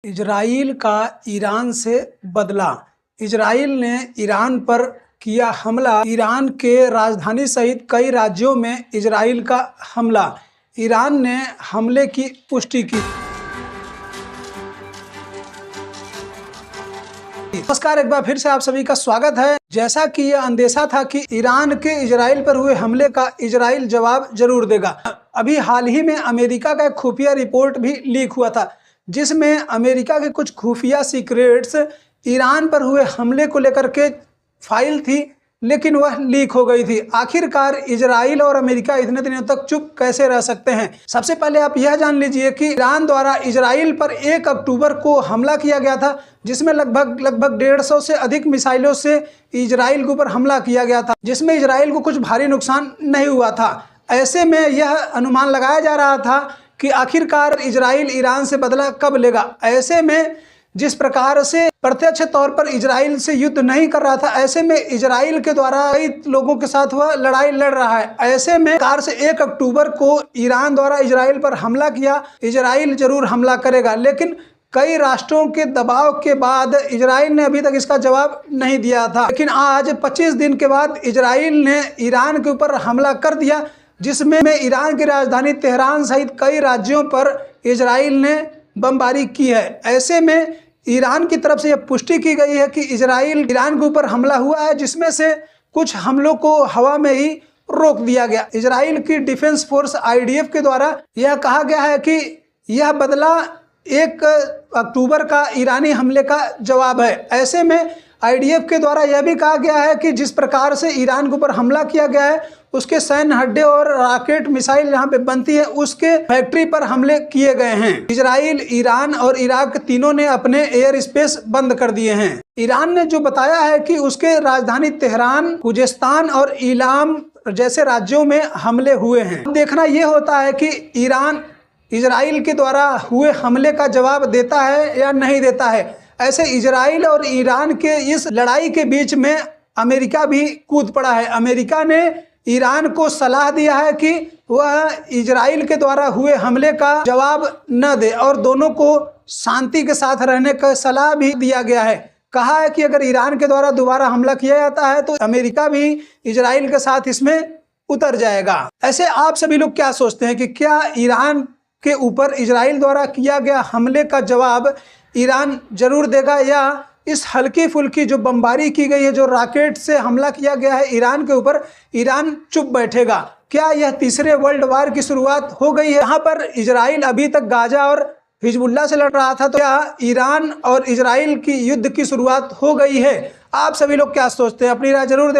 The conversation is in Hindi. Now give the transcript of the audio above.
इजराइल का ईरान से बदला। इजराइल ने ईरान पर किया हमला। ईरान के राजधानी सहित कई राज्यों में इजराइल का हमला। ईरान ने हमले की पुष्टि की। नमस्कार, एक बार फिर से आप सभी का स्वागत है। जैसा कि यह अंदेशा था कि ईरान के इजराइल पर हुए हमले का इजराइल जवाब जरूर देगा। अभी हाल ही में अमेरिका का एक खुफिया रिपोर्ट भी लीक हुआ था, जिसमें अमेरिका के कुछ खुफिया सीक्रेट्स ईरान पर हुए हमले को लेकर के फाइल थी, लेकिन वह लीक हो गई थी। आखिरकार इजराइल और अमेरिका इतने दिनों तक चुप कैसे रह सकते हैं? सबसे पहले आप यह जान लीजिए कि ईरान द्वारा इजराइल पर 1 अक्टूबर को हमला किया गया था, जिसमें लगभग 150 से अधिक मिसाइलों से इजराइल के ऊपर हमला किया गया था, जिसमें इजराइल को कुछ भारी नुकसान नहीं हुआ था। ऐसे में यह अनुमान लगाया जा रहा था कि आखिरकार इजराइल ईरान से बदला कब लेगा। ऐसे में जिस प्रकार से प्रत्यक्ष तौर पर इजराइल से युद्ध नहीं कर रहा था, ऐसे में इजराइल के द्वारा कई लोगों के साथ वह लड़ाई लड़ रहा है। ऐसे में कार से 1 अक्टूबर को ईरान द्वारा इजराइल पर हमला किया। इजराइल जरूर हमला करेगा, लेकिन कई राष्ट्रों के दबाव के बाद इजराइल ने अभी तक इसका जवाब नहीं दिया था। लेकिन आज 25 दिन के बाद इजराइल ने ईरान के ऊपर हमला कर दिया, जिसमें ईरान की राजधानी तेहरान सहित कई राज्यों पर इजराइल ने बमबारी की है। ऐसे में ईरान की तरफ से यह पुष्टि की गई है कि इजराइल ईरान के ऊपर हमला हुआ है, जिसमें से कुछ हमलों को हवा में ही रोक दिया गया। इजराइल की डिफेंस फोर्स IDF के द्वारा यह कहा गया है कि यह बदला 1 अक्टूबर का ईरानी हमले का जवाब है। ऐसे में IDF के द्वारा यह भी कहा गया है कि जिस प्रकार से ईरान के ऊपर हमला किया गया है, उसके सैन्य अड्डे और रॉकेट मिसाइल यहाँ पे बनती है, उसके फैक्ट्री पर हमले किए गए हैं। इजराइल, ईरान और इराक तीनों ने अपने एयर स्पेस बंद कर दिए हैं। ईरान ने जो बताया है कि उसके राजधानी तेहरान, खुजेस्तान और इलाम जैसे राज्यों में हमले हुए हैं। देखना यह होता है कि ईरान इजराइल के द्वारा हुए हमले का जवाब देता है या नहीं देता है। ऐसे इजराइल और ईरान के इस लड़ाई के बीच में अमेरिका भी कूद पड़ा है। अमेरिका ने ईरान को सलाह दिया है कि वह इजराइल के द्वारा हुए हमले का जवाब न दे और दोनों को शांति के साथ रहने का सलाह भी दिया गया है। कहा है कि अगर ईरान के द्वारा दोबारा हमला किया जाता है तो अमेरिका भी इजराइल के साथ इसमें उतर जाएगा। ऐसे आप सभी लोग क्या सोचते हैं कि क्या ईरान के ऊपर इजराइल द्वारा किया गया हमले का जवाब ईरान जरूर देगा, या इस हल्की फुल्की जो बमबारी की गई है, जो रॉकेट से हमला किया गया है ईरान के ऊपर, ईरान चुप बैठेगा? क्या यह तीसरे वर्ल्ड वार की शुरुआत हो गई है? यहाँ पर इजराइल अभी तक गाजा और हिजबुल्लाह से लड़ रहा था, तो क्या ईरान और इजराइल की युद्ध की शुरुआत हो गई है? आप सभी लोग क्या सोचते हैं? अपनी राय जरूर दें।